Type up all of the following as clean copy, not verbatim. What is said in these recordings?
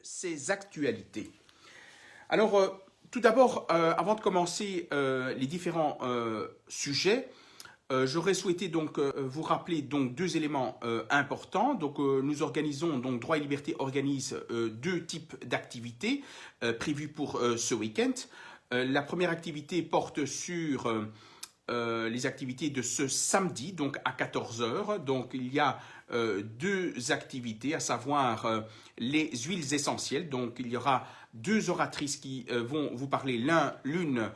ces actualités. Alors, tout d'abord, avant de commencer les différents sujets, j'aurais souhaité donc vous rappeler donc deux éléments importants. Donc nous organisons, donc Droit et Liberté organise deux types d'activités prévues pour ce week-end. La première activité porte sur les activités de ce samedi, donc à 14 heures. Donc il y a deux activités, à savoir les huiles essentielles. Donc il y aura deux oratrices qui vont vous parler l'une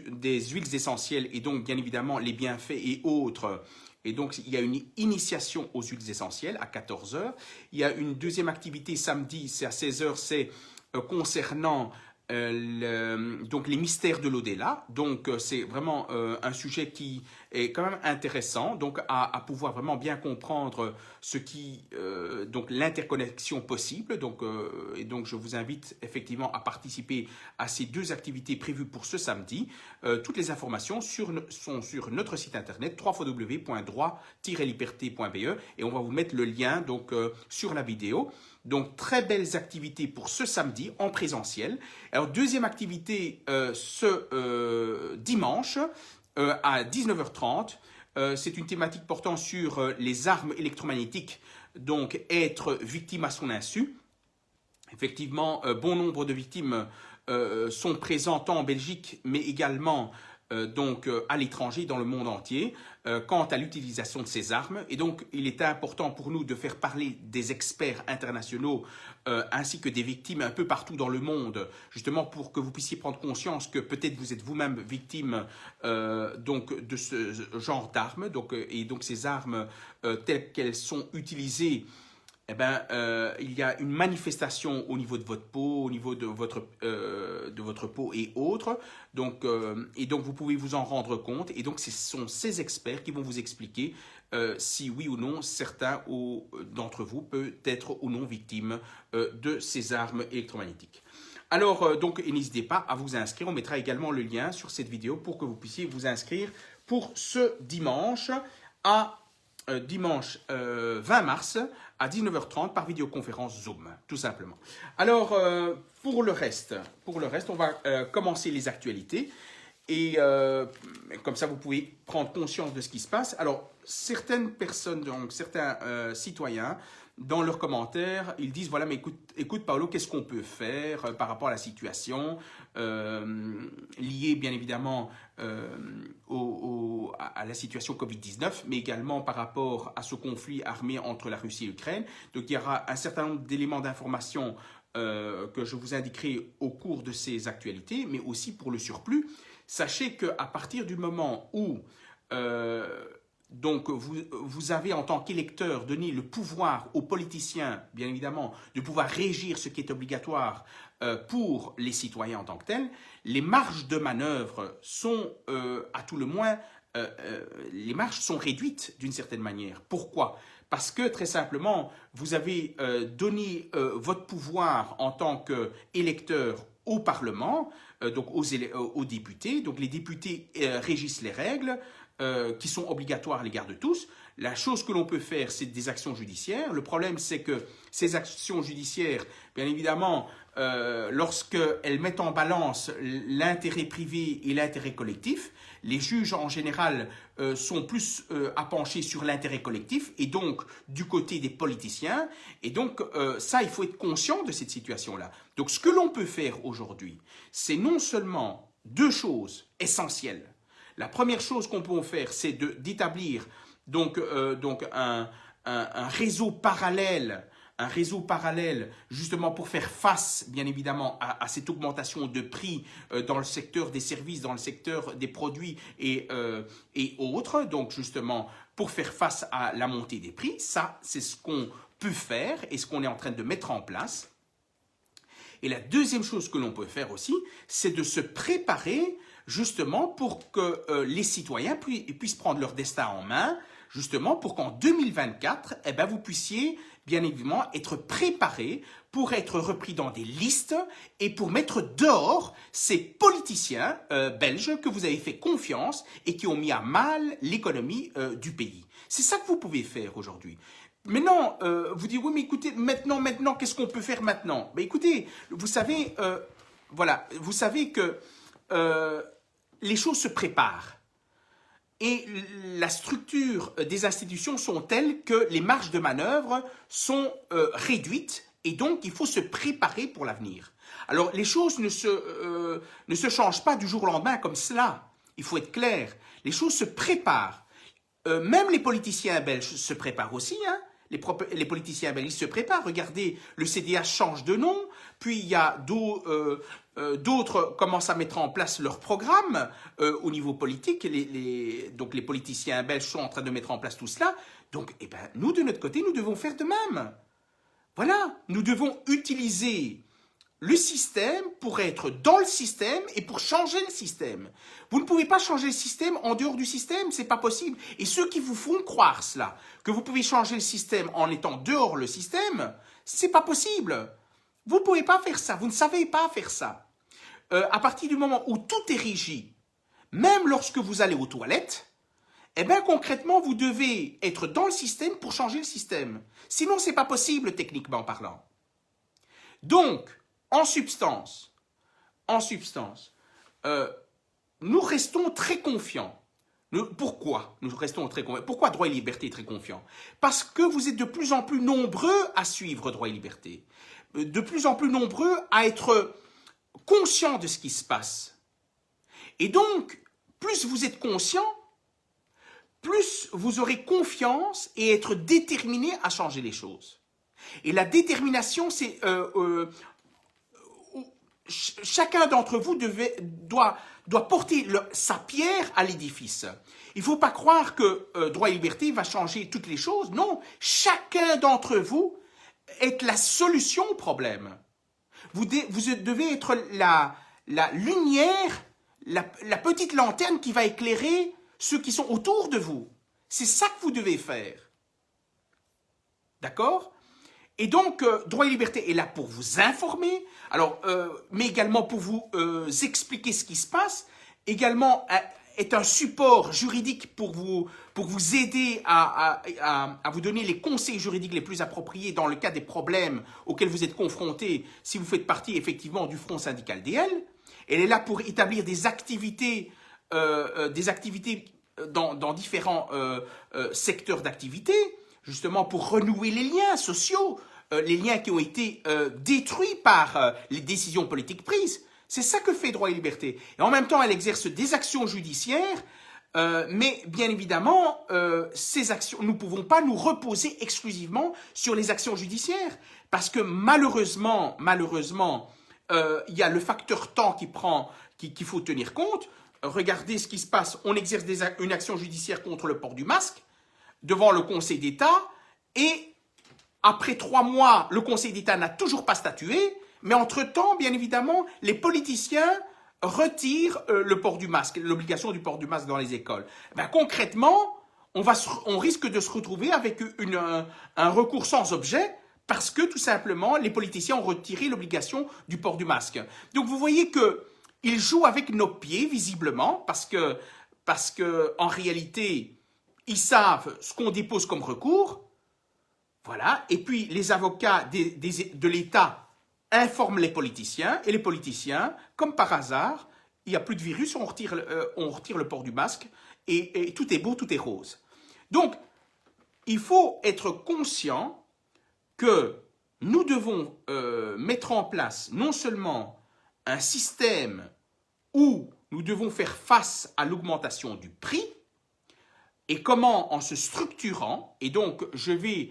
des huiles essentielles et donc bien évidemment les bienfaits et autres. Et donc il y a une initiation aux huiles essentielles à 14 heures. Il y a une deuxième activité samedi, c'est à 16 heures, c'est concernant donc les mystères de l'au-delà. Donc c'est vraiment un sujet qui est quand même intéressant, donc à pouvoir vraiment bien comprendre ce qui donc l'interconnexion possible. Donc et donc je vous invite effectivement à participer à ces deux activités prévues pour ce samedi. Toutes les informations sont sur notre site internet www.droit-liberté.be et on va vous mettre le lien donc sur la vidéo. Donc, très belles activités pour ce samedi en présentiel. Alors, deuxième activité ce dimanche à 19h30. C'est une thématique portant sur les armes électromagnétiques, donc être victime à son insu. Effectivement, bon nombre de victimes sont présentes en Belgique, mais également donc à l'étranger, dans le monde entier, quant à l'utilisation de ces armes. Et donc, il est important pour nous de faire parler des experts internationaux ainsi que des victimes un peu partout dans le monde, justement pour que vous puissiez prendre conscience que peut-être vous êtes vous-même victime donc de ce genre d'armes. Donc, et donc ces armes telles qu'elles sont utilisées, eh ben, il y a une manifestation au niveau de votre peau, au niveau de votre peau et autres. Donc, et donc, vous pouvez vous en rendre compte. Et donc, ce sont ces experts qui vont vous expliquer si oui ou non certains d'entre vous peuvent être ou non victimes de ces armes électromagnétiques. Alors, donc, n'hésitez pas à vous inscrire. On mettra également le lien sur cette vidéo pour que vous puissiez vous inscrire pour ce dimanche dimanche 20 mars à 19h30 par vidéoconférence Zoom, tout simplement. Alors, pour le reste, on va commencer les actualités et comme ça, vous pouvez prendre conscience de ce qui se passe. Alors, certaines personnes, donc certains citoyens, dans leurs commentaires, ils disent, voilà, mais écoute Paolo, qu'est-ce qu'on peut faire par rapport à la situation liée, bien évidemment, à la situation Covid-19, mais également par rapport à ce conflit armé entre la Russie et l'Ukraine. Donc, il y aura un certain nombre d'éléments d'information que je vous indiquerai au cours de ces actualités, mais aussi pour le surplus. Sachez qu'à partir du moment où donc vous avez en tant qu'électeur donné le pouvoir aux politiciens, bien évidemment, de pouvoir régir ce qui est obligatoire pour les citoyens en tant que tels, les marges de manœuvre sont à tout le moins, les marges sont réduites d'une certaine manière. Pourquoi ? Parce que très simplement, vous avez donné votre pouvoir en tant qu'électeur au Parlement, donc aux députés. Donc les députés régissent les règles qui sont obligatoires à l'égard de tous. La chose que l'on peut faire, c'est des actions judiciaires. Le problème, c'est que ces actions judiciaires, bien évidemment, lorsqu'elles mettent en balance l'intérêt privé et l'intérêt collectif, les juges, en général, sont plus à pencher sur l'intérêt collectif et donc du côté des politiciens. Et donc, ça, il faut être conscient de cette situation-là. Donc, ce que l'on peut faire aujourd'hui, c'est non seulement deux choses essentielles. La première chose qu'on peut faire, c'est d'établir donc un réseau parallèle, justement pour faire face, bien évidemment, à cette augmentation de prix dans le secteur des services, dans le secteur des produits et autres. Donc, justement, pour faire face à la montée des prix, ça, c'est ce qu'on peut faire et ce qu'on est en train de mettre en place. Et la deuxième chose que l'on peut faire aussi, c'est de se préparer justement pour que les citoyens puissent prendre leur destin en main, justement pour qu'en 2024, eh ben, vous puissiez bien évidemment être préparés pour être repris dans des listes et pour mettre dehors ces politiciens belges que vous avez fait confiance et qui ont mis à mal l'économie du pays. C'est ça que vous pouvez faire aujourd'hui. Mais non, vous dites, oui, mais écoutez, maintenant, qu'est-ce qu'on peut faire maintenant? Ben écoutez, vous savez, voilà, vous savez que les choses se préparent. Et la structure des institutions sont telles que les marges de manœuvre sont réduites et donc il faut se préparer pour l'avenir. Alors les choses ne se changent pas du jour au lendemain comme cela. Il faut être clair. Les choses se préparent. Même les politiciens belges se préparent aussi. Hein. Les politiciens belges se préparent. Regardez, le CDH change de nom, puis il y a d'autres commencent à mettre en place leur programme au niveau politique. Donc les politiciens belges sont en train de mettre en place tout cela. Donc eh ben, nous, de notre côté, nous devons faire de même. Voilà, nous devons utiliser le système pour être dans le système et pour changer le système. Vous ne pouvez pas changer le système en dehors du système, c'est pas possible. Et ceux qui vous font croire cela, que vous pouvez changer le système en étant dehors le système, c'est pas possible. Vous ne pouvez pas faire ça, vous ne savez pas faire ça. À partir du moment où tout est régi, même lorsque vous allez aux toilettes, eh bien concrètement, vous devez être dans le système pour changer le système. Sinon, c'est pas possible techniquement parlant. Donc, en substance, nous restons très confiants. Pourquoi nous restons très confiants? Pourquoi Droit et Liberté est très confiant? Parce que vous êtes de plus en plus nombreux à suivre Droit et Liberté, de plus en plus nombreux à être conscients de ce qui se passe. Et donc, plus vous êtes conscients, plus vous aurez confiance et être déterminé à changer les choses. Et la détermination, c'est... chacun d'entre vous doit porter sa pierre à l'édifice. Il ne faut pas croire que Droit et Liberté va changer toutes les choses. Non, chacun d'entre vous est la solution au problème. Vous devez être la lumière, la petite lanterne qui va éclairer ceux qui sont autour de vous. C'est ça que vous devez faire. D'accord ? Et donc, Droit et Liberté est là pour vous informer, alors, mais également pour vous expliquer ce qui se passe, également est un support juridique pour vous aider à vous donner les conseils juridiques les plus appropriés dans le cas des problèmes auxquels vous êtes confrontés si vous faites partie effectivement du Front syndical DL. Elle est là pour établir des activités dans différents secteurs d'activité, justement pour renouer les liens sociaux, les liens qui ont été détruits par les décisions politiques prises. C'est ça que fait Droit et Liberté. Et en même temps, elle exerce des actions judiciaires, mais bien évidemment, ces actions, nous ne pouvons pas nous reposer exclusivement sur les actions judiciaires, parce que malheureusement, il y a le facteur temps qu'il faut tenir compte. Regardez ce qui se passe. On exerce une action judiciaire contre le port du masque devant le Conseil d'État et après 3 mois, le Conseil d'État n'a toujours pas statué, mais entre-temps, bien évidemment, les politiciens retirent le port du masque, l'obligation du port du masque dans les écoles. Ben, concrètement, on risque de se retrouver avec un recours sans objet parce que, tout simplement, les politiciens ont retiré l'obligation du port du masque. Donc, vous voyez qu'ils jouent avec nos pieds, visiblement, parce que en réalité, ils savent ce qu'on dépose comme recours. Voilà. Et puis, les avocats de l'État informent les politiciens, et les politiciens, comme par hasard, il n'y a plus de virus, on retire le port du masque, et tout est beau, tout est rose. Donc, il faut être conscient que nous devons mettre en place non seulement un système où nous devons faire face à l'augmentation du prix, et comment en se structurant, et donc je vais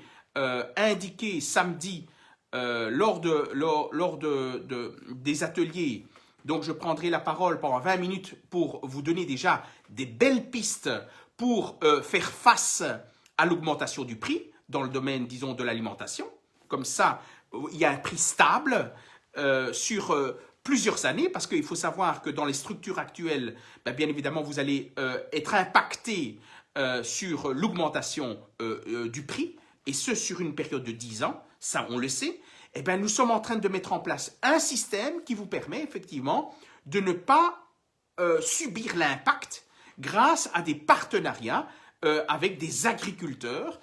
indiquer samedi lors des ateliers, donc je prendrai la parole pendant 20 minutes pour vous donner déjà des belles pistes pour faire face à l'augmentation du prix dans le domaine, disons, de l'alimentation. Comme ça, il y a un prix stable sur plusieurs années, parce qu'il faut savoir que dans les structures actuelles, bien évidemment, vous allez être impacté sur l'augmentation du prix, et ce sur une période de 10 ans, ça on le sait. Eh bien, nous sommes en train de mettre en place un système qui vous permet effectivement de ne pas subir l'impact grâce à des partenariats avec des agriculteurs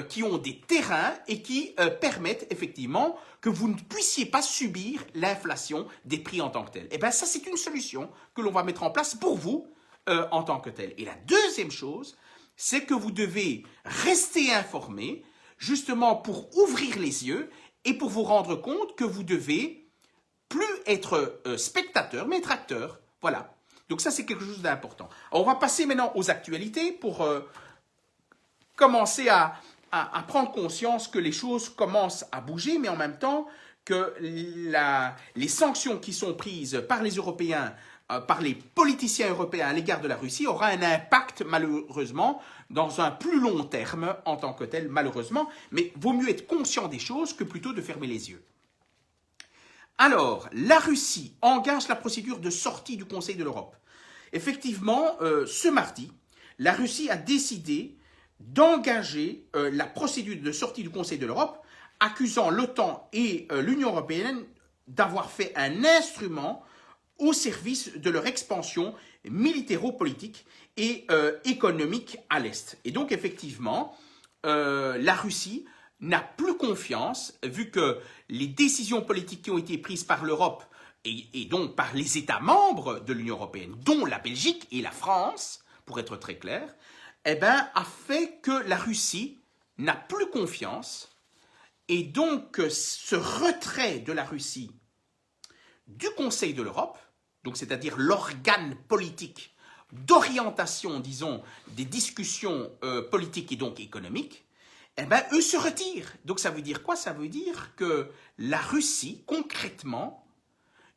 qui ont des terrains et qui permettent effectivement que vous ne puissiez pas subir l'inflation des prix en tant que tel. Eh bien, ça, c'est une solution que l'on va mettre en place pour vous en tant que tel. Et la deuxième chose, c'est que vous devez rester informé, justement pour ouvrir les yeux et pour vous rendre compte que vous devez plus être spectateur, mais être acteur. Voilà. Donc ça, c'est quelque chose d'important. On va passer maintenant aux actualités pour commencer à prendre conscience que les choses commencent à bouger, mais en même temps que les sanctions qui sont prises par les Européens, par les politiciens européens à l'égard de la Russie aura un impact malheureusement dans un plus long terme en tant que tel, malheureusement, mais vaut mieux être conscient des choses que plutôt de fermer les yeux. Alors, la Russie engage la procédure de sortie du Conseil de l'Europe. Effectivement, ce mardi, la Russie a décidé d'engager la procédure de sortie du Conseil de l'Europe, accusant l'OTAN et l'Union européenne d'avoir fait un instrument au service de leur expansion militéro-politique et économique à l'Est. Et donc, effectivement, la Russie n'a plus confiance, vu que les décisions politiques qui ont été prises par l'Europe et donc par les États membres de l'Union européenne, dont la Belgique et la France, pour être très clair, eh ben, a fait que la Russie n'a plus confiance. Et donc, ce retrait de la Russie du Conseil de l'Europe, donc c'est-à-dire l'organe politique d'orientation, disons, des discussions politiques et donc économiques, eh bien, eux se retirent. Donc ça veut dire quoi? Ça veut dire que la Russie, concrètement,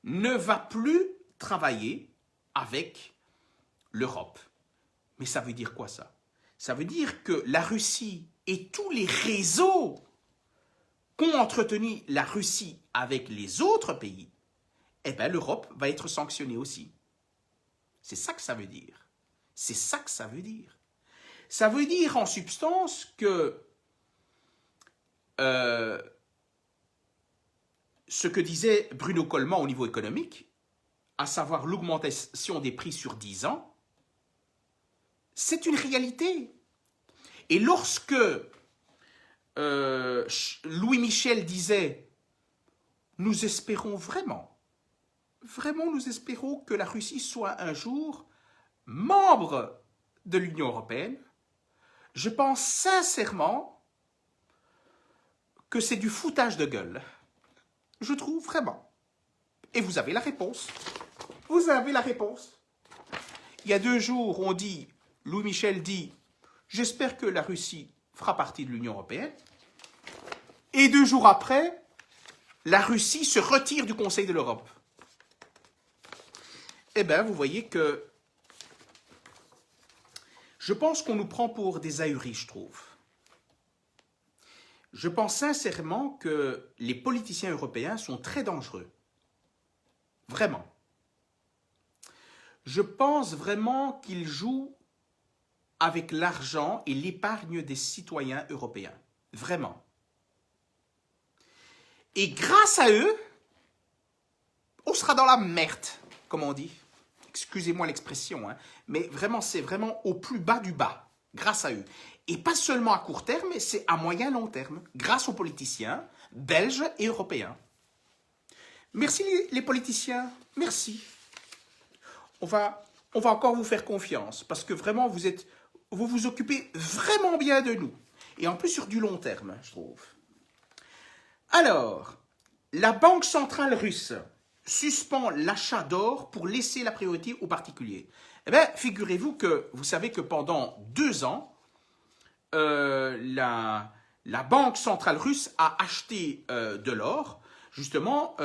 ne va plus travailler avec l'Europe. Mais ça veut dire quoi ça? Ça veut dire que la Russie et tous les réseaux qu'ont entretenu la Russie avec les autres pays, eh bien l'Europe va être sanctionnée aussi. C'est ça que ça veut dire. C'est ça que ça veut dire. Ça veut dire en substance que ce que disait Bruno Coleman au niveau économique, à savoir l'augmentation des prix sur 10 ans, c'est une réalité. Et lorsque Louis Michel disait « Nous espérons vraiment nous espérons que la Russie soit un jour membre de l'Union européenne », je pense sincèrement que c'est du foutage de gueule. Je trouve vraiment. Et vous avez la réponse. Vous avez la réponse. Il y a 2 jours, on dit, Louis Michel dit, j'espère que la Russie fera partie de l'Union européenne. Et 2 jours après, la Russie se retire du Conseil de l'Europe. Eh bien, vous voyez que je pense qu'on nous prend pour des ahuris, je trouve. Je pense sincèrement que les politiciens européens sont très dangereux. Vraiment. Je pense vraiment qu'ils jouent avec l'argent et l'épargne des citoyens européens. Vraiment. Et grâce à eux, on sera dans la merde, comme on dit. Excusez-moi l'expression, hein, mais vraiment, c'est vraiment au plus bas du bas, grâce à eux. Et pas seulement à court terme, c'est à moyen long terme, grâce aux politiciens belges et européens. Merci les politiciens, merci. On va encore vous faire confiance, parce que vraiment, vous vous occupez vraiment bien de nous. Et en plus sur du long terme, je trouve. Alors, la Banque centrale russe suspend l'achat d'or pour laisser la priorité aux particuliers. Eh bien, figurez-vous que vous savez que pendant 2 ans, la Banque centrale russe a acheté de l'or, justement,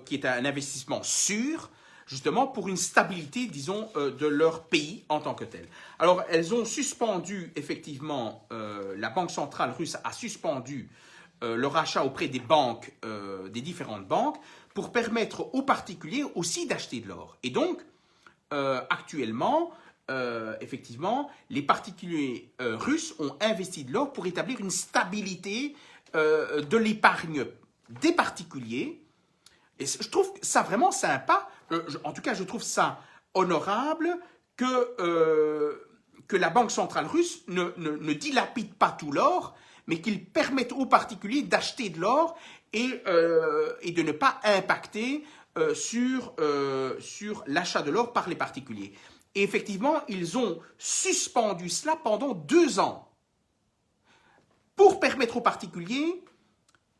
qui est un investissement sûr, justement pour une stabilité, disons, de leur pays en tant que tel. Alors, elles ont suspendu, effectivement, la Banque centrale russe a suspendu leur achat auprès des banques, des différentes banques, pour permettre aux particuliers aussi d'acheter de l'or. Et donc, actuellement, effectivement, les particuliers russes ont investi de l'or pour établir une stabilité de l'épargne des particuliers. Et je trouve ça vraiment sympa. En tout cas, je trouve ça honorable que que la Banque centrale russe ne dilapide pas tout l'or, mais qu'il permette aux particuliers d'acheter de l'or et de ne pas impacter sur l'achat de l'or par les particuliers. Et effectivement, ils ont suspendu cela pendant 2 ans pour permettre aux particuliers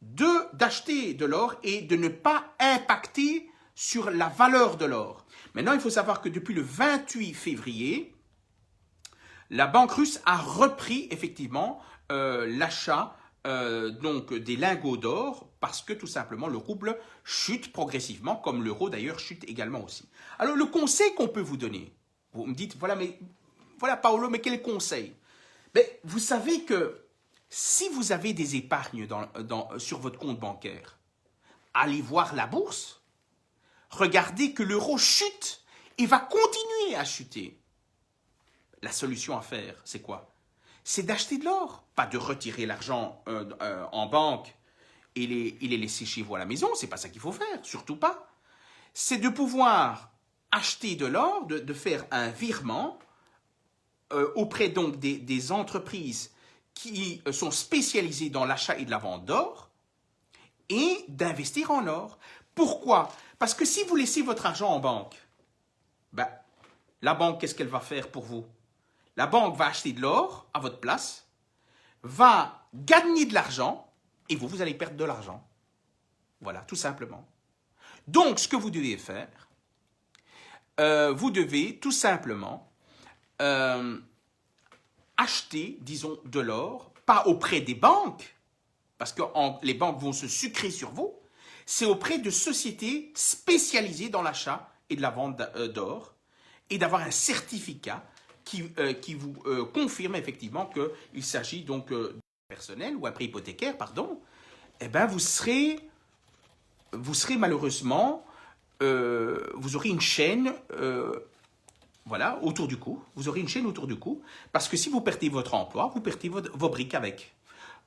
d'acheter de l'or et de ne pas impacter sur la valeur de l'or. Maintenant, il faut savoir que depuis le 28 février, la banque russe a repris effectivement l'achat donc des lingots d'or parce que tout simplement le rouble chute progressivement, comme l'euro d'ailleurs chute également aussi. Alors le conseil qu'on peut vous donner, vous me dites, voilà Paolo, mais quel conseil? Mais vous savez que si vous avez des épargnes sur votre compte bancaire, allez voir la bourse, regardez que l'euro chute et va continuer à chuter. La solution à faire, c'est quoi? C'est d'acheter de l'or, pas de retirer l'argent en banque et les laisser chez vous à la maison, c'est pas ça qu'il faut faire, surtout pas. C'est de pouvoir acheter de l'or, de faire un virement auprès donc des entreprises qui sont spécialisées dans l'achat et de la vente d'or et d'investir en or. Pourquoi? Parce que si vous laissez votre argent en banque, ben, la banque, qu'est-ce qu'elle va faire pour vous? La banque va acheter de l'or à votre place, va gagner de l'argent et vous allez perdre de l'argent. Voilà, tout simplement. Donc, ce que vous devez faire, vous devez tout simplement acheter, disons, de l'or, pas auprès des banques, parce que les banques vont se sucrer sur vous, c'est auprès de sociétés spécialisées dans l'achat et de la vente d'or, et d'avoir un certificat qui vous confirme effectivement qu'il s'agit donc personnel ou un prêt hypothécaire, pardon, eh bien vous serez malheureusement, vous aurez une chaîne voilà, autour du cou. Vous aurez une chaîne autour du cou, parce que si vous perdez votre emploi, vous perdez vos briques avec.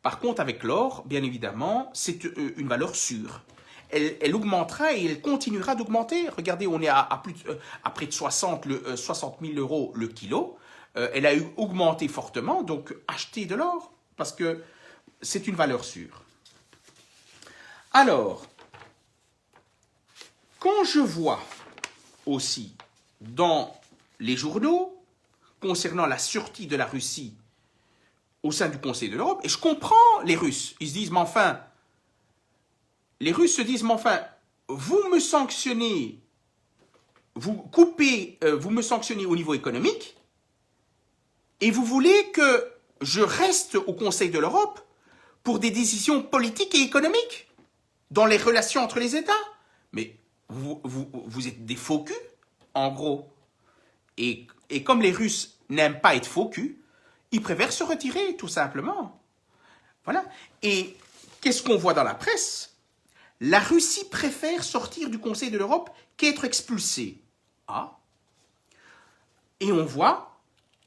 Par contre, avec l'or, bien évidemment, c'est une valeur sûre. Elle augmentera et elle continuera d'augmenter. Regardez, on est à près de 60 000 euros le kilo. Elle a augmenté fortement, donc achetez de l'or, parce que c'est une valeur sûre. Alors, quand je vois aussi dans les journaux concernant la sortie de la Russie au sein du Conseil de l'Europe, et je comprends les Russes, ils se disent, mais enfin, les Russes se disent, mais enfin, vous me sanctionnez, vous me sanctionnez au niveau économique, et vous voulez que je reste au Conseil de l'Europe pour des décisions politiques et économiques dans les relations entre les États. Mais vous êtes des faux culs, en gros. Et comme les Russes n'aiment pas être faux culs, ils préfèrent se retirer, tout simplement. Voilà. Et qu'est-ce qu'on voit dans la presse? La Russie préfère sortir du Conseil de l'Europe qu'être expulsée. Ah. Et on voit,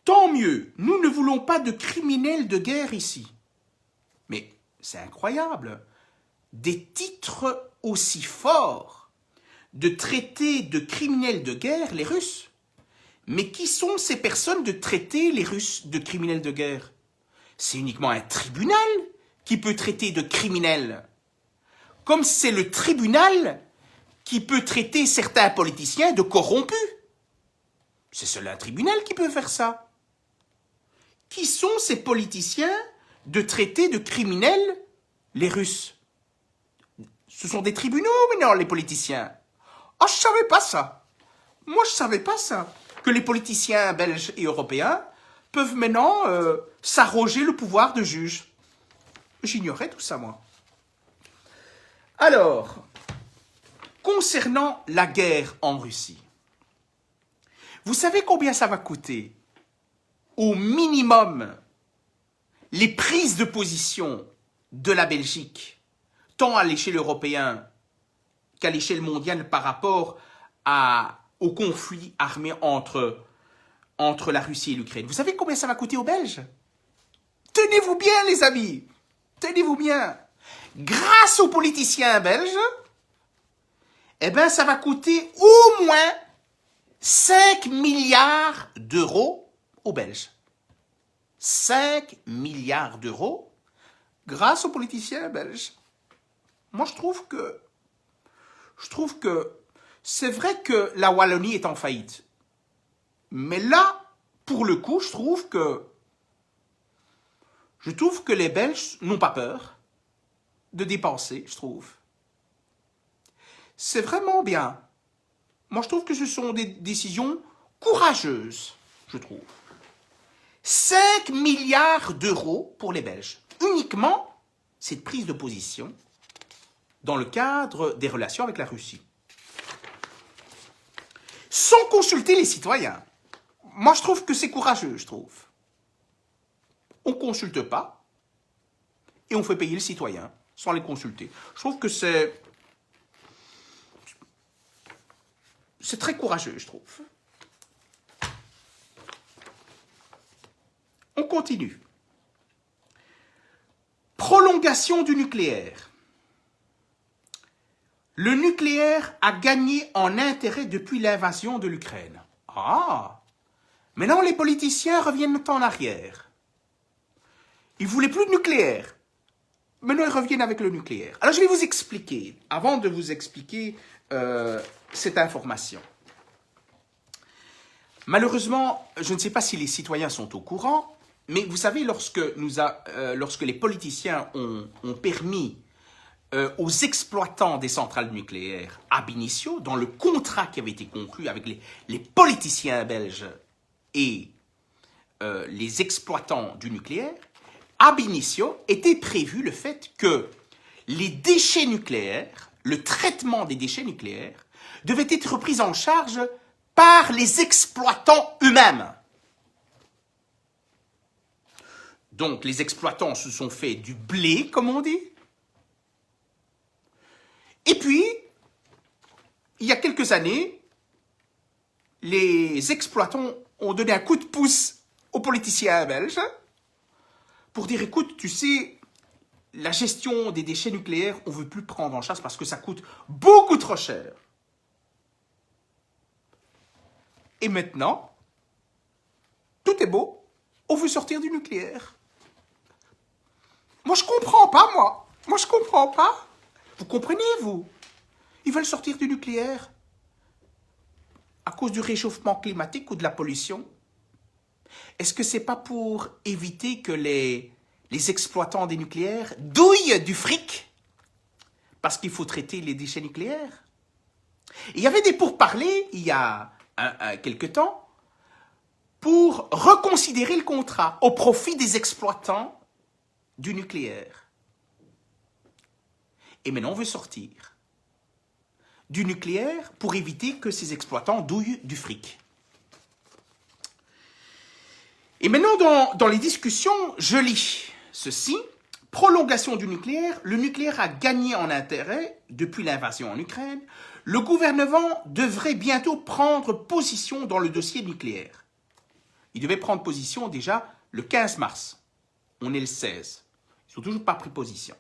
tant mieux, nous ne voulons pas de criminels de guerre ici. Mais c'est incroyable. Des titres aussi forts de traiter de criminels de guerre, les Russes. Mais qui sont ces personnes de traiter les Russes de criminels de guerre? C'est uniquement un tribunal qui peut traiter de criminels. Comme c'est le tribunal qui peut traiter certains politiciens de corrompus. C'est seul un tribunal qui peut faire ça. Qui sont ces politiciens de traiter de criminels les Russes? Ce sont des tribunaux, mais non, les politiciens. Ah, je savais pas ça. Moi, je savais pas ça. Que les politiciens belges et européens peuvent maintenant s'arroger le pouvoir de juge. J'ignorais tout ça, moi. Alors, concernant la guerre en Russie, vous savez combien ça va coûter? Au minimum, les prises de position de la Belgique, tant à l'échelle européenne qu'à l'échelle mondiale par rapport au conflit armé entre la Russie et l'Ukraine. Vous savez combien ça va coûter aux Belges? Tenez-vous bien, les amis. Tenez-vous bien. Grâce aux politiciens belges, eh ben, ça va coûter au moins 5 milliards d'euros aux Belges. 5 milliards d'euros grâce aux politiciens belges. Moi, je trouve que c'est vrai que la Wallonie est en faillite. Mais là, pour le coup, je trouve que les Belges n'ont pas peur de dépenser, je trouve. C'est vraiment bien. Moi, je trouve que ce sont des décisions courageuses, je trouve. 5 milliards d'euros pour les Belges. Uniquement cette prise de position dans le cadre des relations avec la Russie. Sans consulter les citoyens. Moi, je trouve que c'est courageux, je trouve. On ne consulte pas et on fait payer le citoyen sans les consulter. Je trouve que c'est très courageux, je trouve. On continue. Prolongation du nucléaire. Le nucléaire a gagné en intérêt depuis l'invasion de l'Ukraine. Ah! Maintenant, les politiciens reviennent en arrière. Ils ne voulaient plus de nucléaire. Maintenant, ils reviennent avec le nucléaire. Alors, je vais vous expliquer, avant de vous expliquer cette information. Malheureusement, je ne sais pas si les citoyens sont au courant, mais vous savez, lorsque les politiciens ont permis aux exploitants des centrales nucléaires ab initio, dans le contrat qui avait été conclu avec les politiciens belges et les exploitants du nucléaire, ab initio était prévu le fait que les déchets nucléaires, le traitement des déchets nucléaires, devait être pris en charge par les exploitants eux-mêmes. Donc les exploitants se sont fait du blé, comme on dit. Et puis, il y a quelques années, les exploitants ont donné un coup de pouce aux politiciens belges pour dire, écoute, tu sais, la gestion des déchets nucléaires, on ne veut plus prendre en charge parce que ça coûte beaucoup trop cher. Et maintenant, tout est beau, on veut sortir du nucléaire. Moi, je comprends pas, moi. Moi, je comprends pas. Vous comprenez, vous? Ils veulent sortir du nucléaire à cause du réchauffement climatique ou de la pollution. Est-ce que c'est pas pour éviter que les exploitants des nucléaires douillent du fric parce qu'il faut traiter les déchets nucléaires? Il y avait des pourparlers, il y a quelque temps, pour reconsidérer le contrat au profit des exploitants du nucléaire. Et maintenant, on veut sortir du nucléaire pour éviter que ces exploitants douillent du fric. Et maintenant, dans les discussions, je lis ceci. Prolongation du nucléaire. Le nucléaire a gagné en intérêt depuis l'invasion en Ukraine. Le gouvernement devrait bientôt prendre position dans le dossier nucléaire. Il devait prendre position déjà le 15 mars. On est le 16. Ils n'ont toujours pas pris position.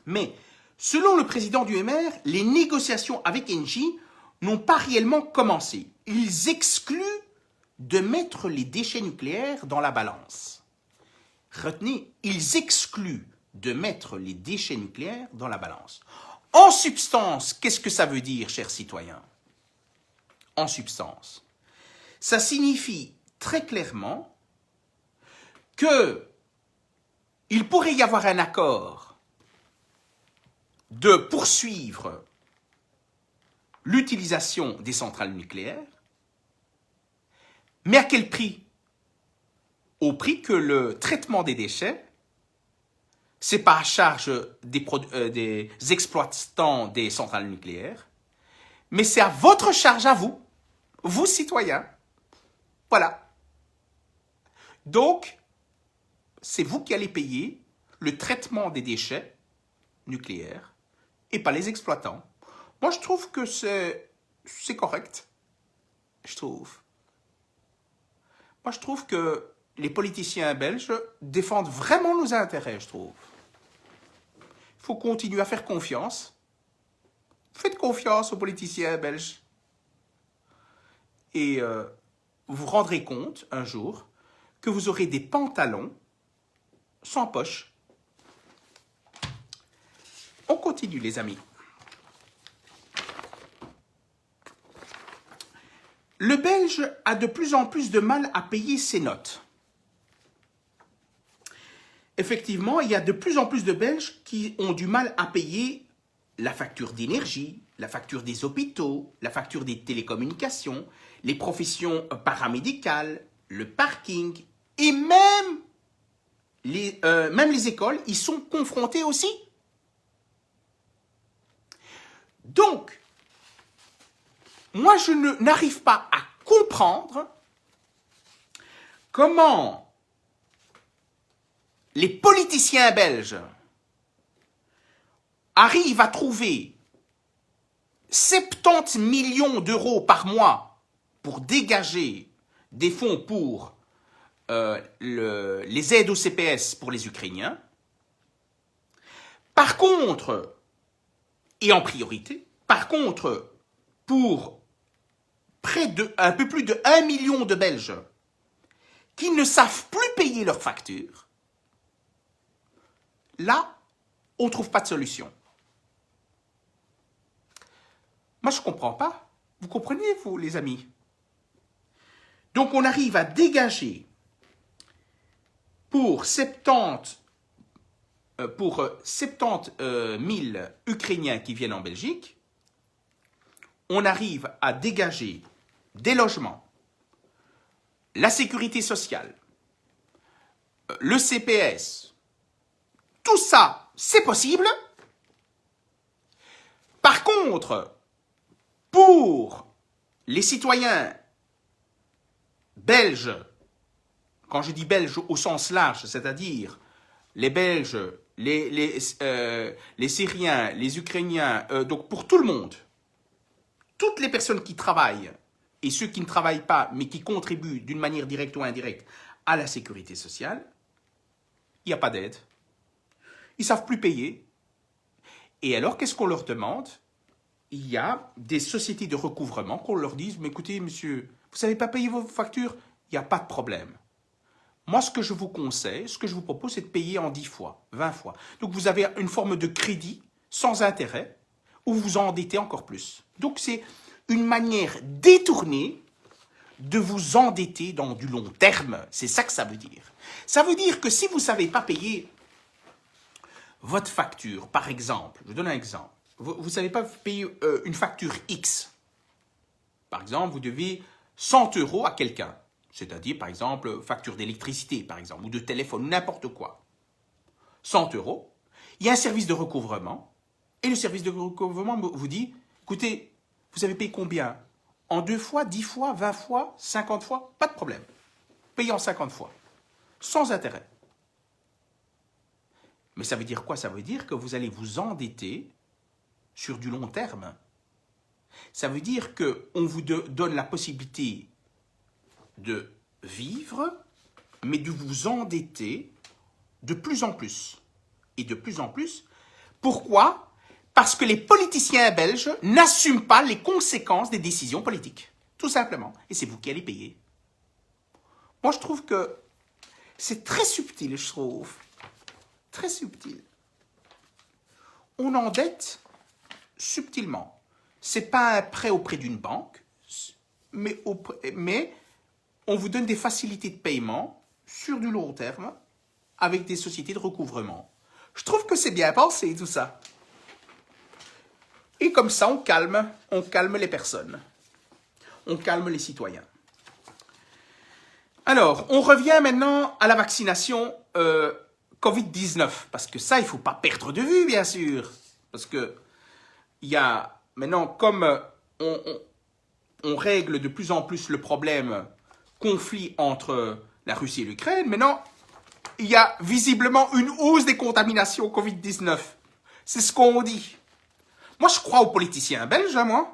Mais, selon le président du MR, les négociations avec Engie n'ont pas réellement commencé. Ils excluent de mettre les déchets nucléaires dans la balance. Retenez, ils excluent de mettre les déchets nucléaires dans la balance. En substance, qu'est-ce que ça veut dire, chers citoyens? En substance, ça signifie très clairement que il pourrait y avoir un accord de poursuivre l'utilisation des centrales nucléaires, mais à quel prix? Au prix que le traitement des déchets, c'est pas à charge des exploitants des centrales nucléaires, mais c'est à votre charge à vous, vous citoyens. Voilà. Donc, c'est vous qui allez payer le traitement des déchets nucléaires et pas les exploitants. Moi, je trouve que c'est correct. Je trouve. Moi, je trouve que les politiciens belges défendent vraiment nos intérêts, je trouve. Il faut continuer à faire confiance. Faites confiance aux politiciens belges. Et vous vous rendrez compte, un jour, que vous aurez des pantalons sans poche. On continue, les amis. Le Belge a de plus en plus de mal à payer ses notes. Effectivement, il y a de plus en plus de Belges qui ont du mal à payer la facture d'énergie, la facture des hôpitaux, la facture des télécommunications, les professions paramédicales, le parking et même les écoles y sont confrontés aussi. Donc, moi, je n'arrive pas à comprendre comment les politiciens belges arrivent à trouver 70 millions d'euros par mois pour dégager des fonds pour les aides au CPS pour les Ukrainiens. Par contre, et en priorité, par contre, pour un peu plus de 1 million de Belges qui ne savent plus payer leurs factures, là, on ne trouve pas de solution. Moi, je ne comprends pas. Vous comprenez, vous, les amis? Donc, on arrive à dégager pour 70 000 Ukrainiens qui viennent en Belgique, on arrive à dégager des logements, la sécurité sociale, le CPS, tout ça, c'est possible. Par contre, pour les citoyens belges, quand je dis belges au sens large, c'est-à-dire les Belges, les Syriens, les Ukrainiens, donc pour tout le monde, toutes les personnes qui travaillent et ceux qui ne travaillent pas, mais qui contribuent d'une manière directe ou indirecte à la sécurité sociale, il n'y a pas d'aide. Ils ne savent plus payer. Et alors, qu'est-ce qu'on leur demande? Il y a des sociétés de recouvrement qu'on leur dise, mais écoutez, monsieur, vous ne savez pas payer vos factures? Il n'y a pas de problème. Moi, ce que je vous conseille, ce que je vous propose, c'est de payer en 10 fois, 20 fois. Donc, vous avez une forme de crédit sans intérêt où vous vous endettez encore plus. Donc, c'est une manière détournée de vous endetter dans du long terme. C'est ça que ça veut dire. Ça veut dire que si vous ne savez pas payer votre facture, par exemple, je donne un exemple, vous ne savez pas payer une facture X. Par exemple, vous devez 100 € à quelqu'un. C'est-à-dire, par exemple, facture d'électricité, par exemple, ou de téléphone, n'importe quoi. 100 €. Il y a un service de recouvrement. Et le service de recouvrement vous dit, écoutez, vous avez payé combien? En 2 fois, 10 fois, 20 fois, 50 fois? Pas de problème. Payez en 50 fois. Sans intérêt. Mais ça veut dire quoi? Ça veut dire que vous allez vous endetter sur du long terme. Ça veut dire qu'on vous donne la possibilité de vivre, mais de vous endetter de plus en plus. Et de plus en plus. Pourquoi? Parce que les politiciens belges n'assument pas les conséquences des décisions politiques. Tout simplement. Et c'est vous qui allez payer. Moi, je trouve que c'est très subtil, je trouve. Très subtil. On endette subtilement. Ce n'est pas un prêt auprès d'une banque, mais on vous donne des facilités de paiement sur du long terme avec des sociétés de recouvrement. Je trouve que c'est bien pensé, tout ça. Et comme ça, on calme les personnes. On calme les citoyens. Alors, on revient maintenant à la vaccination Covid-19. Parce que ça, il ne faut pas perdre de vue, bien sûr. Parce que il y a maintenant, comme on règle de plus en plus le problème conflit entre la Russie et l'Ukraine, maintenant, il y a visiblement une hausse des contaminations Covid-19. C'est ce qu'on dit. Moi, je crois aux politiciens belges, moi.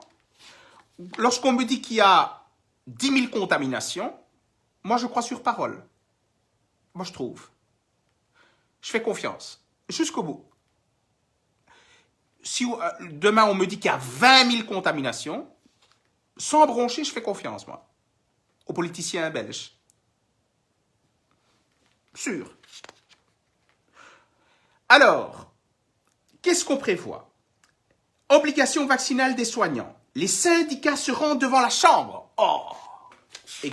Lorsqu'on me dit qu'il y a 10 000 contaminations, moi, je crois sur parole. Moi, je trouve. Je fais confiance. Jusqu'au bout. Si demain, on me dit qu'il y a 20 000 contaminations, sans broncher, je fais confiance, moi, aux politiciens belges. sûr. Alors, qu'est-ce qu'on prévoit? Obligation vaccinale des soignants. Les syndicats se rendent devant la Chambre. Oh! Et,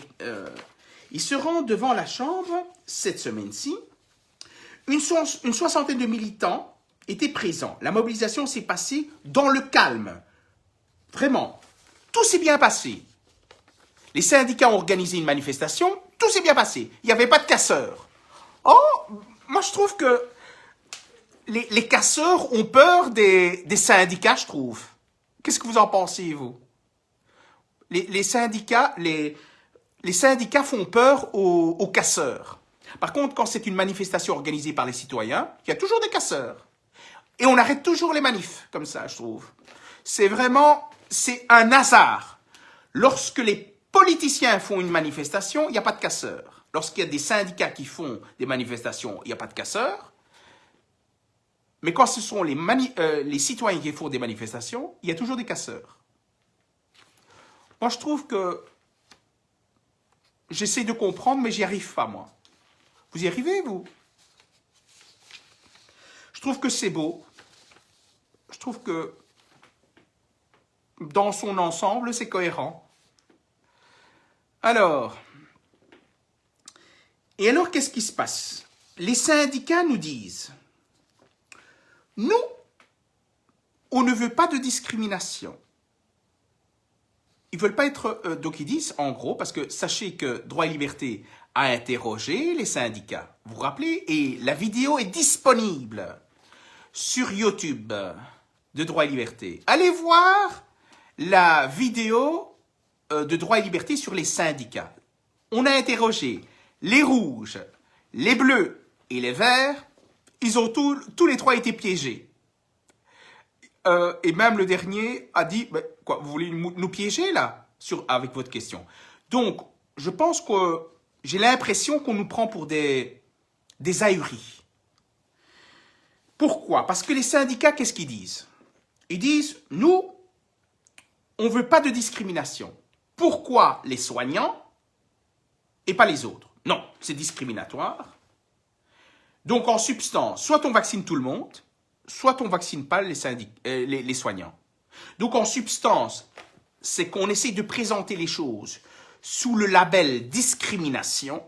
ils se rendent devant la Chambre cette semaine-ci. Une soixantaine de militants étaient présents. La mobilisation s'est passée dans le calme. Vraiment, tout s'est bien passé. Les syndicats ont organisé une manifestation, tout s'est bien passé. Il n'y avait pas de casseurs. Oh, moi je trouve que les casseurs ont peur des syndicats, je trouve. Qu'est-ce que vous en pensez, vous? Les syndicats font peur aux casseurs. Par contre, quand c'est une manifestation organisée par les citoyens, il y a toujours des casseurs. Et on arrête toujours les manifs, comme ça, je trouve. C'est un hasard. Lorsque les politiciens font une manifestation, il n'y a pas de casseurs. Lorsqu'il y a des syndicats qui font des manifestations, il n'y a pas de casseurs. Mais quand ce sont les citoyens qui font des manifestations, il y a toujours des casseurs. Moi, je trouve que j'essaie de comprendre, mais j'y arrive pas, moi. Vous y arrivez, vous? Je trouve que c'est beau. Je trouve que dans son ensemble, c'est cohérent. Alors, qu'est-ce qui se passe? Les syndicats nous disent, nous, on ne veut pas de discrimination. Ils ne veulent pas être... donc ils disent, en gros, parce que sachez que Droit et Liberté a interrogé les syndicats. Vous vous rappelez? Et la vidéo est disponible sur YouTube de Droit et Liberté. Allez voir la vidéo de Droit et Liberté sur les syndicats. On a interrogé les rouges, les bleus et les verts. Ils ont tous les trois été piégés. Et même le dernier a dit, quoi, vous voulez nous piéger là avec votre question? Donc, je pense que j'ai l'impression qu'on nous prend pour des ahuris. Pourquoi? Parce que les syndicats, qu'est-ce qu'ils disent? Ils disent, nous, on ne veut pas de discrimination. Pourquoi les soignants et pas les autres? Non, c'est discriminatoire. Donc, en substance, soit on vaccine tout le monde, soit on ne vaccine pas les soignants. Donc, en substance, c'est qu'on essaie de présenter les choses sous le label discrimination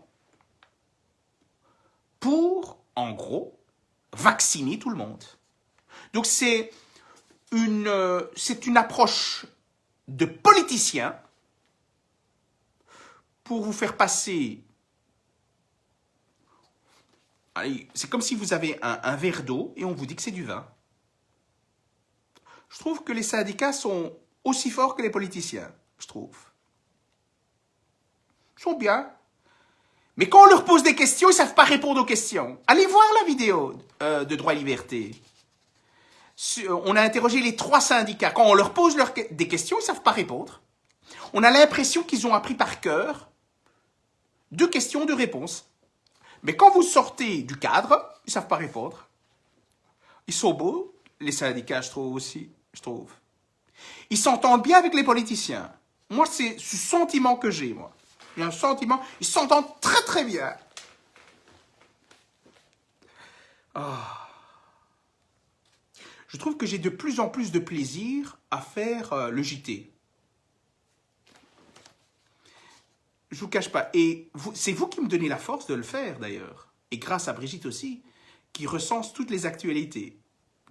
pour, en gros, vacciner tout le monde. Donc, c'est une approche de politiciens pour vous faire passer... C'est comme si vous avez un verre d'eau et on vous dit que c'est du vin. Je trouve que les syndicats sont aussi forts que les politiciens, je trouve. Ils sont bien. Mais quand on leur pose des questions, ils ne savent pas répondre aux questions. Allez voir la vidéo de Droit et Liberté. On a interrogé les 3 syndicats. Quand on leur pose des questions, ils ne savent pas répondre. On a l'impression qu'ils ont appris par cœur 2 questions, 2 réponses. Mais quand vous sortez du cadre, ils ne savent pas répondre. Ils sont beaux, les syndicats, je trouve aussi. Ils s'entendent bien avec les politiciens. Moi, c'est ce sentiment que j'ai, moi. J'ai un sentiment, ils s'entendent très très bien. Oh. Je trouve que j'ai de plus en plus de plaisir à faire le JT. Je ne vous cache pas. Et c'est vous qui me donnez la force de le faire, d'ailleurs. Et grâce à Brigitte aussi, qui recense toutes les actualités,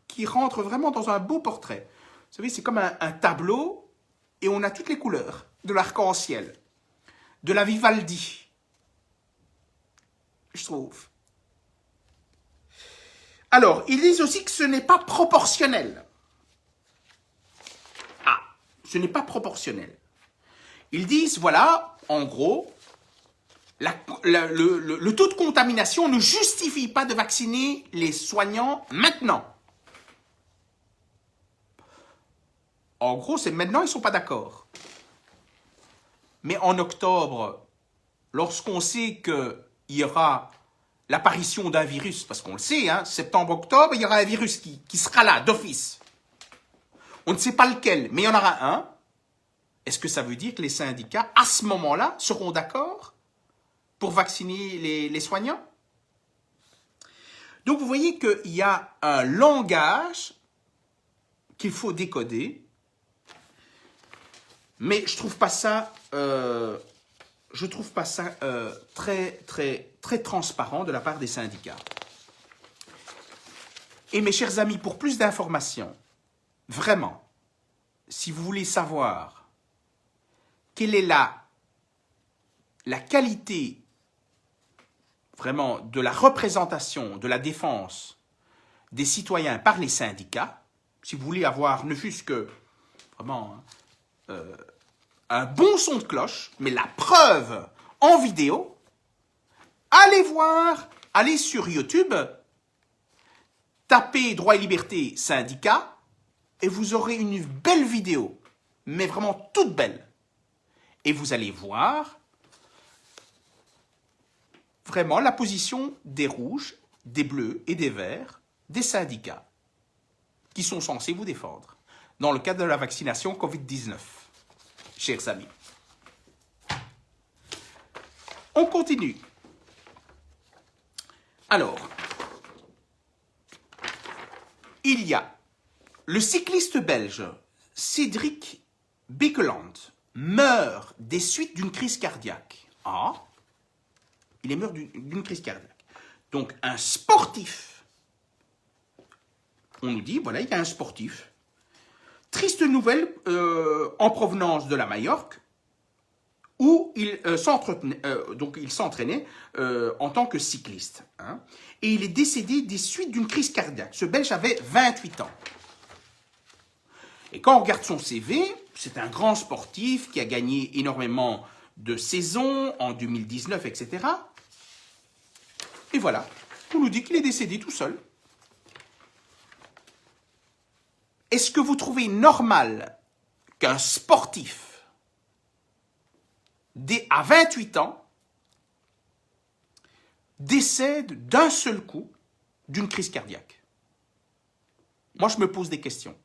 qui rentre vraiment dans un beau portrait. Vous savez, c'est comme un tableau, et on a toutes les couleurs de l'arc-en-ciel, de la Vivaldi, je trouve. Alors, ils disent aussi que ce n'est pas proportionnel. Ah, ce n'est pas proportionnel. Ils disent, voilà, en gros, le taux de contamination ne justifie pas de vacciner les soignants maintenant. En gros, c'est maintenant, ils ne sont pas d'accord. Mais en octobre, lorsqu'on sait qu'il y aura l'apparition d'un virus, parce qu'on le sait, hein, septembre-octobre, il y aura un virus qui sera là, d'office. On ne sait pas lequel, mais il y en aura un. Est-ce que ça veut dire que les syndicats, à ce moment-là, seront d'accord pour vacciner les soignants? Donc vous voyez qu'il y a un langage qu'il faut décoder, mais je trouve pas ça, très transparent de la part des syndicats. Et mes chers amis, pour plus d'informations, vraiment, si vous voulez savoir quelle est la qualité vraiment de la représentation, de la défense des citoyens par les syndicats, si vous voulez avoir ne fût-ce que vraiment un bon son de cloche, mais la preuve en vidéo, allez sur YouTube, tapez droit et liberté syndicat et vous aurez une belle vidéo, mais vraiment toute belle. Et vous allez voir vraiment la position des rouges, des bleus et des verts des syndicats qui sont censés vous défendre dans le cadre de la vaccination Covid-19, chers amis. On continue. Alors, il y a le cycliste belge Cédric Bekeland meurt des suites d'une crise cardiaque. Ah, il est mort d'une crise cardiaque. Donc, un sportif, on nous dit, voilà, il y a un sportif. Triste nouvelle en provenance de la Majorque, où il s'entraînait en tant que cycliste. Hein, et il est décédé des suites d'une crise cardiaque. Ce Belge avait 28 ans. Et quand on regarde son CV, c'est un grand sportif qui a gagné énormément de saisons en 2019, etc. Et voilà, on nous dit qu'il est décédé tout seul. Est-ce que vous trouvez normal qu'un sportif à 28 ans décède d'un seul coup d'une crise cardiaque? Moi, je me pose des questions.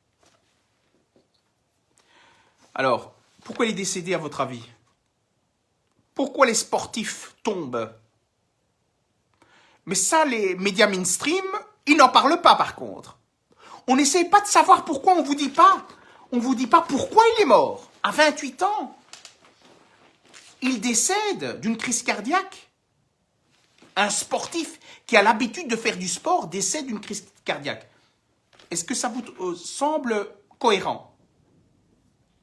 Alors, pourquoi il est décédé à votre avis? Pourquoi les sportifs tombent? Mais ça, les médias mainstream, ils n'en parlent pas par contre. On n'essaye pas de savoir pourquoi, on vous dit pas. On vous dit pas pourquoi il est mort. À 28 ans, il décède d'une crise cardiaque. Un sportif qui a l'habitude de faire du sport décède d'une crise cardiaque. Est-ce que ça vous semble cohérent,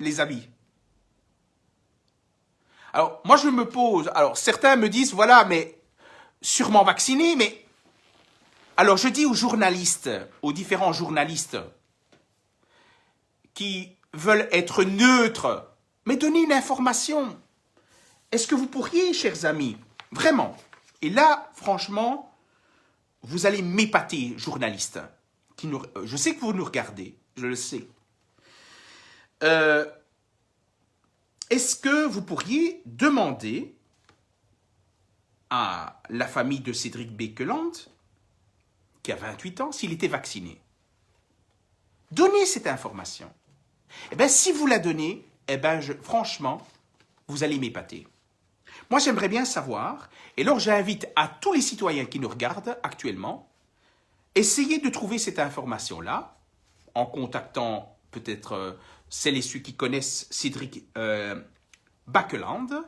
les amis? Alors, moi, je me pose... Alors, certains me disent, voilà, mais sûrement vacciné, mais... Alors, je dis aux journalistes, aux différents journalistes qui veulent être neutres, mais donner une information. Est-ce que vous pourriez, chers amis, vraiment, et là, franchement, vous allez m'épater, journalistes, je sais que vous nous regardez, je le sais. Est-ce que vous pourriez demander à la famille de Cédric Bekeland, qui a 28 ans, s'il était vacciné? Donnez cette information. Eh bien, si vous la donnez, eh bien, franchement, vous allez m'épater. Moi, j'aimerais bien savoir, et alors j'invite à tous les citoyens qui nous regardent actuellement, essayez de trouver cette information-là, en contactant peut-être celles et ceux qui connaissent Cédric Bekeland,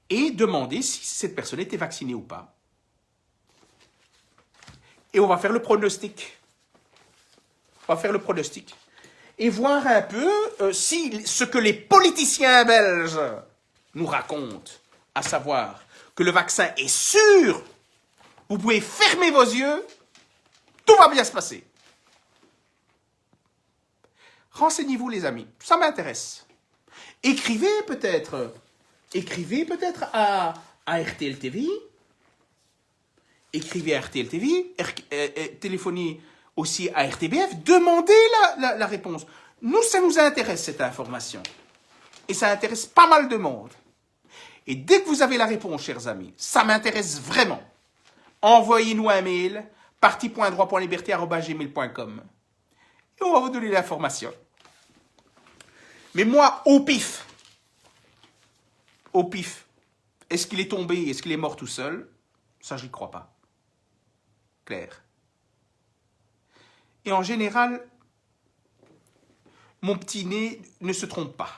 et demander si cette personne était vaccinée ou pas. Et on va faire le pronostic. On va faire le pronostic. Et voir un peu si ce que les politiciens belges nous racontent, à savoir que le vaccin est sûr, vous pouvez fermer vos yeux, tout va bien se passer. Renseignez-vous, les amis, ça m'intéresse. Écrivez peut-être à RTL TV, écrivez à RTL TV, téléphonez aussi à RTBF, demandez la réponse. Nous, ça nous intéresse, cette information. Et ça intéresse pas mal de monde. Et dès que vous avez la réponse, chers amis, ça m'intéresse vraiment. Envoyez-nous un mail, parti.droit.liberté@gmail.com. Et on va vous donner l'information. Mais moi, au pif, est-ce qu'il est tombé, est-ce qu'il est mort tout seul? Ça, je n'y crois pas. Clair. Et en général, mon petit nez ne se trompe pas.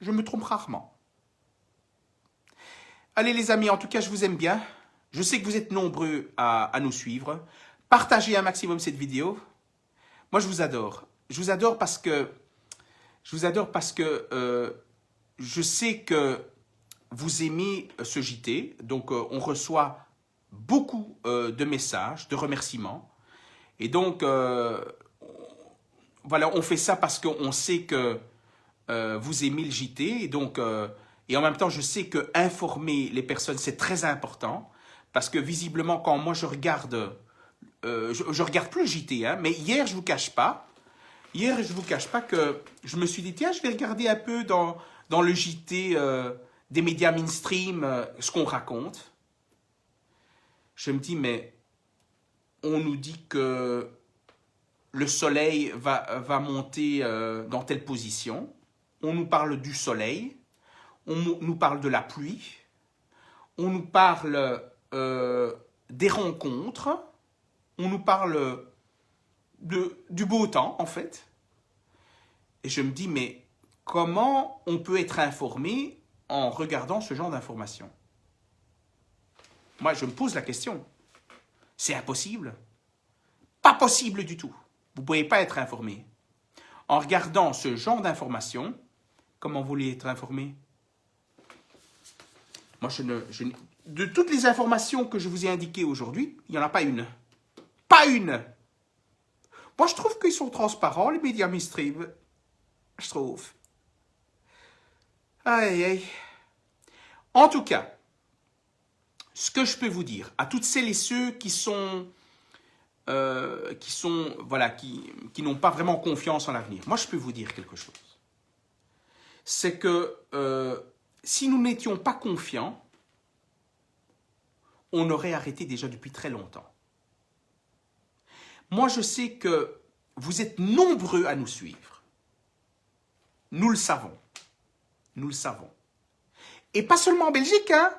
Je me trompe rarement. Allez les amis, en tout cas, je vous aime bien. Je sais que vous êtes nombreux à nous suivre. Partagez un maximum cette vidéo. Moi, je vous adore. Je vous adore parce que je sais que vous aimez ce JT. Donc, on reçoit beaucoup de messages, de remerciements. Et donc, voilà, on fait ça parce qu'on sait que vous aimez le JT. Et donc, et en même temps, je sais que informer les personnes, c'est très important. Parce que visiblement, quand moi je regarde, je regarde plus le JT, hein, mais hier, je vous cache pas que je me suis dit, tiens, je vais regarder un peu dans le JT des médias mainstream, ce qu'on raconte. Je me dis, mais on nous dit que le soleil va monter dans telle position. On nous parle du soleil. On nous parle de la pluie. On nous parle des rencontres. On nous parle du beau temps, en fait. Et je me dis, mais comment on peut être informé en regardant ce genre d'informations? Moi, je me pose la question. C'est impossible. Pas possible du tout. Vous ne pouvez pas être informé. En regardant ce genre d'informations, comment vous voulez être informé? Moi, de toutes les informations que je vous ai indiquées aujourd'hui, il n'y en a pas une. Pas une. Moi, je trouve qu'ils sont transparents, les médias mainstream. Je trouve. Aïe, aïe. En tout cas, ce que je peux vous dire à toutes celles et ceux qui n'ont pas vraiment confiance en l'avenir, moi, je peux vous dire quelque chose. C'est que si nous n'étions pas confiants, on aurait arrêté déjà depuis très longtemps. Moi, je sais que vous êtes nombreux à nous suivre. Nous le savons. Nous le savons. Et pas seulement en Belgique, hein,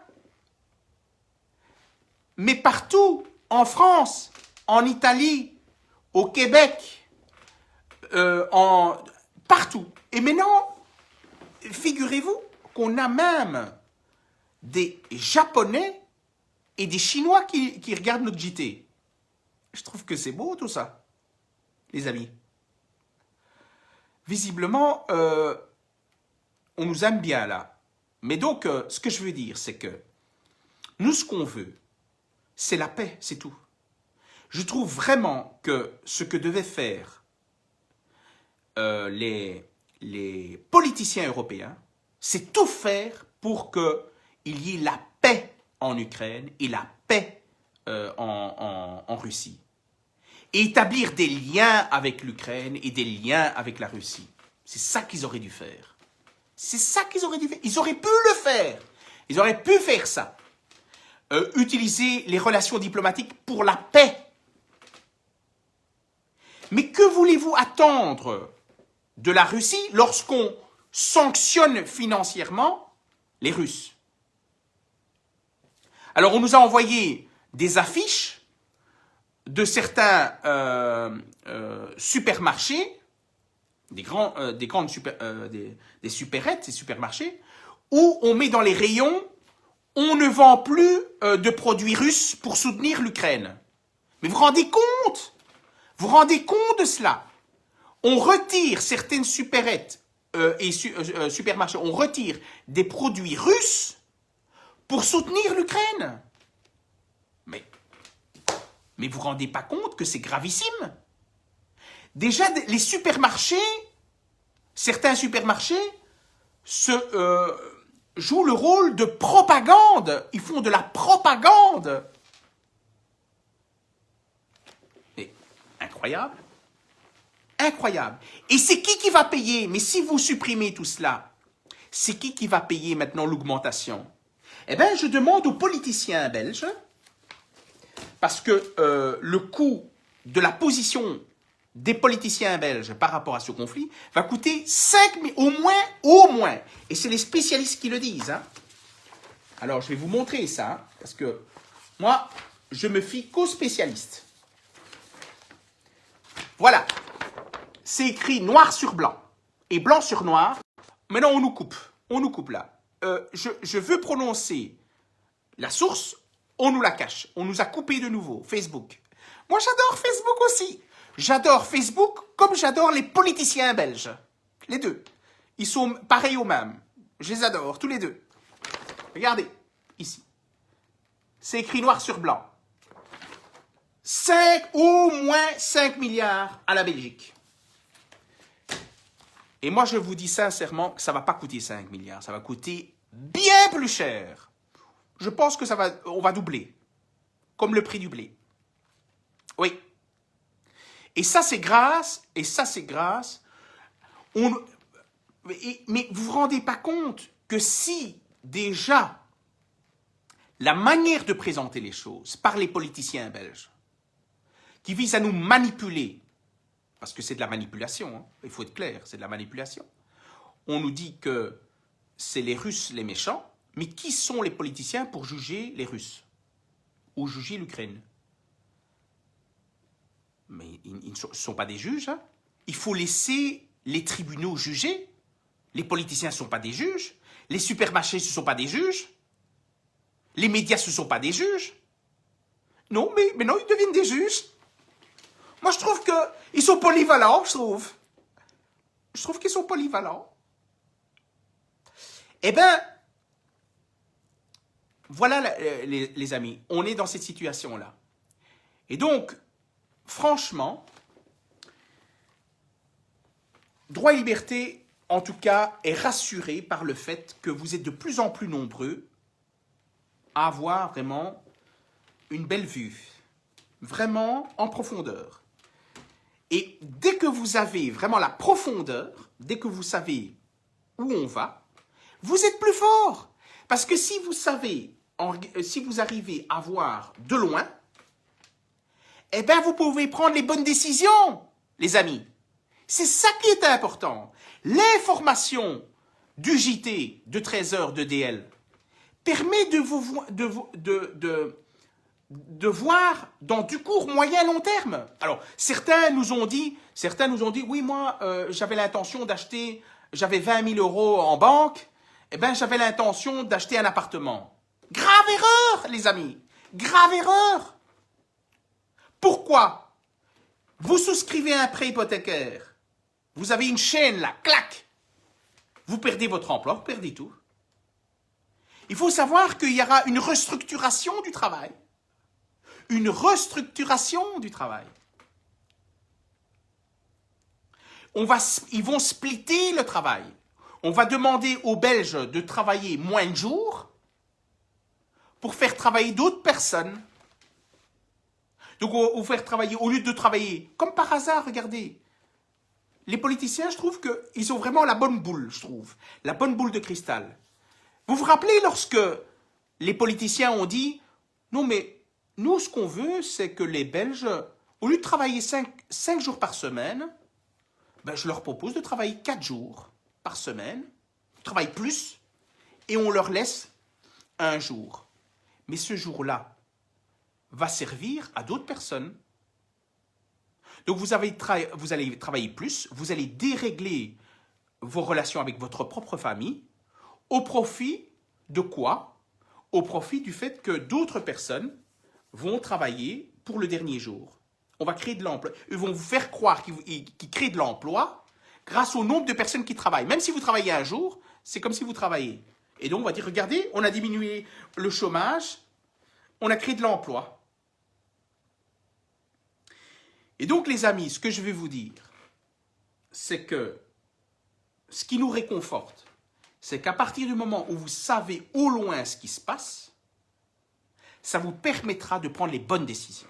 mais partout, en France, en Italie, au Québec, partout. Et maintenant, figurez-vous qu'on a même des Japonais et des Chinois qui regardent notre JT. Je trouve que c'est beau tout ça, les amis. Visiblement, on nous aime bien là. Mais donc, ce que je veux dire, c'est que nous, ce qu'on veut, c'est la paix, c'est tout. Je trouve vraiment que ce que devaient faire les politiciens européens, c'est tout faire pour qu'il y ait la paix en Ukraine et la paix en Russie. Et établir des liens avec l'Ukraine et des liens avec la Russie. C'est ça qu'ils auraient dû faire. C'est ça qu'ils auraient dû faire. Ils auraient pu le faire. Ils auraient pu faire ça. Utiliser les relations diplomatiques pour la paix. Mais que voulez-vous attendre de la Russie lorsqu'on sanctionne financièrement les Russes? Alors, on nous a envoyé des affiches de certains supermarchés, des supérettes, ces supermarchés, où on met dans les rayons, on ne vend plus de produits russes pour soutenir l'Ukraine. Mais vous vous rendez compte? Vous vous rendez compte de cela? On retire certaines supérettes et supermarchés, on retire des produits russes pour soutenir l'Ukraine. Mais vous ne vous rendez pas compte que c'est gravissime? Déjà, les supermarchés, certains supermarchés jouent le rôle de propagande. Ils font de la propagande. Mais incroyable. Incroyable. Et c'est qui va payer? Mais si vous supprimez tout cela, c'est qui va payer maintenant l'augmentation? Eh bien, je demande aux politiciens belges, parce que le coût de la position des politiciens belges par rapport à ce conflit va coûter 5 000, au moins, et c'est les spécialistes qui le disent. Hein. Alors, je vais vous montrer ça, parce que Moi, je me fie qu'aux spécialistes. Voilà. C'est écrit noir sur blanc et blanc sur noir. Maintenant, on nous coupe. On nous coupe là. Je veux prononcer la source, on nous la cache. On nous a coupé de nouveau. Facebook. Moi, j'adore Facebook aussi. J'adore Facebook comme j'adore les politiciens belges. Les deux. Ils sont pareils aux mêmes. Je les adore, tous les deux. Regardez, ici. C'est écrit noir sur blanc. Au moins 5 milliards à la Belgique. Et moi, je vous dis sincèrement que ça ne va pas coûter 5 milliards. Ça va coûter bien plus cher. Je pense que on va doubler. Comme le prix du blé. Oui. Et ça, c'est grâce. Mais vous vous rendez pas compte que si déjà la manière de présenter les choses par les politiciens belges, qui visent à nous manipuler, parce que c'est de la manipulation, hein, il faut être clair, c'est de la manipulation. On nous dit que c'est les Russes les méchants, mais qui sont les politiciens pour juger les Russes ou juger l'Ukraine? Mais ils ne sont pas des juges. Hein. Il faut laisser les tribunaux juger. Les politiciens ne sont pas des juges. Les supermarchés, ce ne sont pas des juges. Les médias, ce ne sont pas des juges. Non, mais non, ils deviennent des juges. Moi, je trouve qu'ils sont polyvalents, je trouve. Je trouve qu'ils sont polyvalents. Eh bien, voilà, les amis, on est dans cette situation-là. Et donc, franchement, Droit et Liberté, en tout cas, est rassuré par le fait que vous êtes de plus en plus nombreux à avoir vraiment une belle vue, vraiment en profondeur. Et dès que vous avez vraiment la profondeur, dès que vous savez où on va, vous êtes plus fort. Parce que si vous savez, si vous arrivez à voir de loin, eh bien, vous pouvez prendre les bonnes décisions, les amis. C'est ça qui est important. L'information du JT de 13 heures de DL permet de voir dans du court, moyen, long terme. Alors, certains nous ont dit, oui, moi, j'avais l'intention d'acheter, j'avais 20 000 € en banque, eh bien, j'avais l'intention d'acheter un appartement. Grave erreur, les amis. Grave erreur. Pourquoi? Vous souscrivez à un prêt hypothécaire. Vous avez une chaîne là, clac. Vous perdez votre emploi, vous perdez tout. Il faut savoir qu'il y aura une restructuration du travail. Une restructuration du travail. Ils vont splitter le travail. On va demander aux Belges de travailler moins de jours pour faire travailler d'autres personnes. Donc, on va faire travailler, au lieu de travailler, comme par hasard, regardez, les politiciens, je trouve qu'ils ont vraiment la bonne boule, je trouve, la bonne boule de cristal. Vous vous rappelez lorsque les politiciens ont dit, non mais, nous, ce qu'on veut, c'est que les Belges, au lieu de travailler 5 jours par semaine, ben, je leur propose de travailler 4 jours par semaine, ils travaillent plus, et on leur laisse un jour. Mais ce jour-là va servir à d'autres personnes. Donc vous allez travailler plus, vous allez dérégler vos relations avec votre propre famille, au profit de quoi? Au profit du fait que d'autres personnes vont travailler pour le dernier jour. On va créer de l'emploi. Ils vont vous faire croire qu'ils créent de l'emploi grâce au nombre de personnes qui travaillent. Même si vous travaillez un jour, c'est comme si vous travaillez. Et donc on va dire, regardez, on a diminué le chômage, on a créé de l'emploi. Et donc, les amis, ce que je vais vous dire, c'est que ce qui nous réconforte, c'est qu'à partir du moment où vous savez au loin ce qui se passe, ça vous permettra de prendre les bonnes décisions.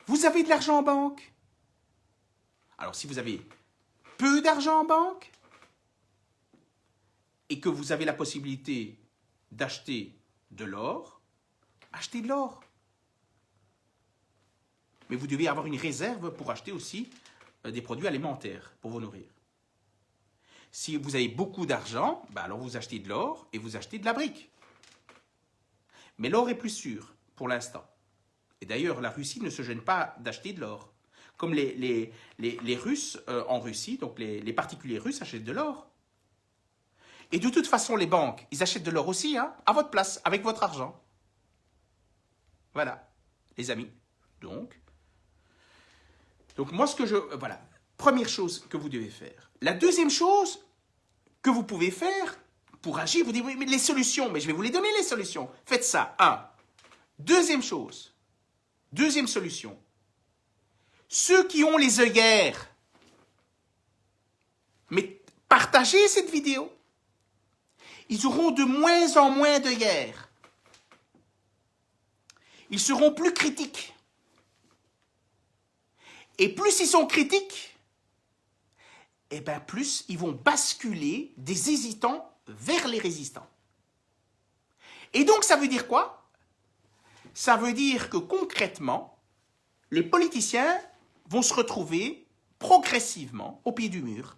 Vous avez de l'argent en banque? Alors, si vous avez peu d'argent en banque et que vous avez la possibilité d'acheter de l'or, achetez de l'or. Mais vous devez avoir une réserve pour acheter aussi des produits alimentaires pour vous nourrir. Si vous avez beaucoup d'argent, ben alors vous achetez de l'or et vous achetez de la brique. Mais l'or est plus sûr pour l'instant. Et d'ailleurs, la Russie ne se gêne pas d'acheter de l'or. Comme les Russes en Russie, donc les particuliers russes achètent de l'or. Et de toute façon, les banques, ils achètent de l'or aussi, hein, à votre place, avec votre argent. Voilà, les amis. Donc moi, voilà, première chose que vous devez faire. La deuxième chose que vous pouvez faire pour agir, vous dites, oui, mais les solutions, mais je vais vous les donner, les solutions. Faites ça, Deuxième chose, deuxième solution. Ceux qui ont les œillères, mais partagez cette vidéo. Ils auront de moins en moins d'œillères. Ils seront plus critiques. Et plus ils sont critiques, et bien plus ils vont basculer des hésitants vers les résistants. Et donc ça veut dire quoi? Ça veut dire que concrètement, les politiciens vont se retrouver progressivement au pied du mur.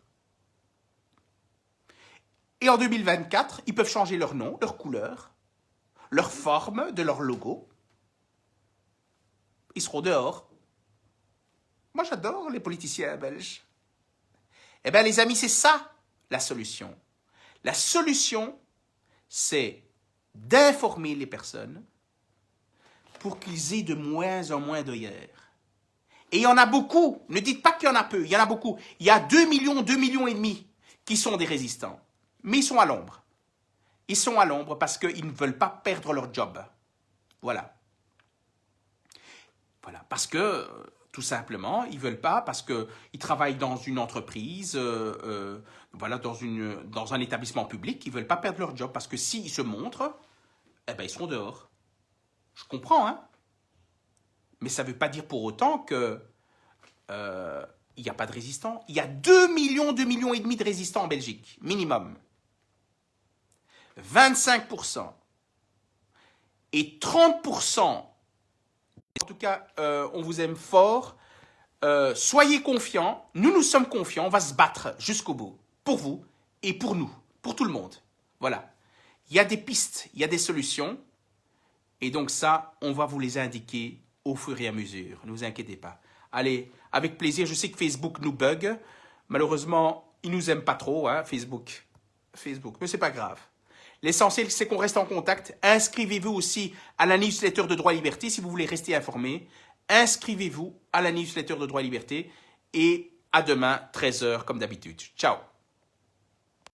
Et en 2024, ils peuvent changer leur nom, leur couleur, leur forme de leur logo. Ils seront dehors. Moi, j'adore les politiciens belges. Eh bien, les amis, c'est ça, la solution. La solution, c'est d'informer les personnes pour qu'ils aient de moins en moins d'œillères. Et il y en a beaucoup. Ne dites pas qu'il y en a peu. Il y en a beaucoup. Il y a 2 millions et demi qui sont des résistants. Mais ils sont à l'ombre. Ils sont à l'ombre parce qu'ils ne veulent pas perdre leur job. Voilà. Voilà. Parce que, tout simplement, ils ne veulent pas, parce qu'ils travaillent dans une entreprise, voilà, dans un établissement public, ils ne veulent pas perdre leur job. Parce que s'ils se montrent, eh ben, ils seront dehors. Je comprends, hein. Mais ça ne veut pas dire pour autant que il n'y a pas de résistants. Il y a 2 millions et demi de résistants en Belgique, minimum. 25% et 30%, en tout cas, on vous aime fort. Soyez confiants, nous sommes confiants, on va se battre jusqu'au bout, pour vous et pour nous, pour tout le monde. Voilà. Il y a des pistes, il y a des solutions, et donc ça, on va vous les indiquer au fur et à mesure, ne vous inquiétez pas. Allez, avec plaisir, je sais que Facebook nous bug, malheureusement, il ne nous aime pas trop, hein, Facebook, mais c'est pas grave. L'essentiel, c'est qu'on reste en contact. Inscrivez-vous aussi à la newsletter de Droit et Liberté si vous voulez rester informé. Inscrivez-vous à la newsletter de Droit et Liberté. Et à demain, 13 h comme d'habitude. Ciao.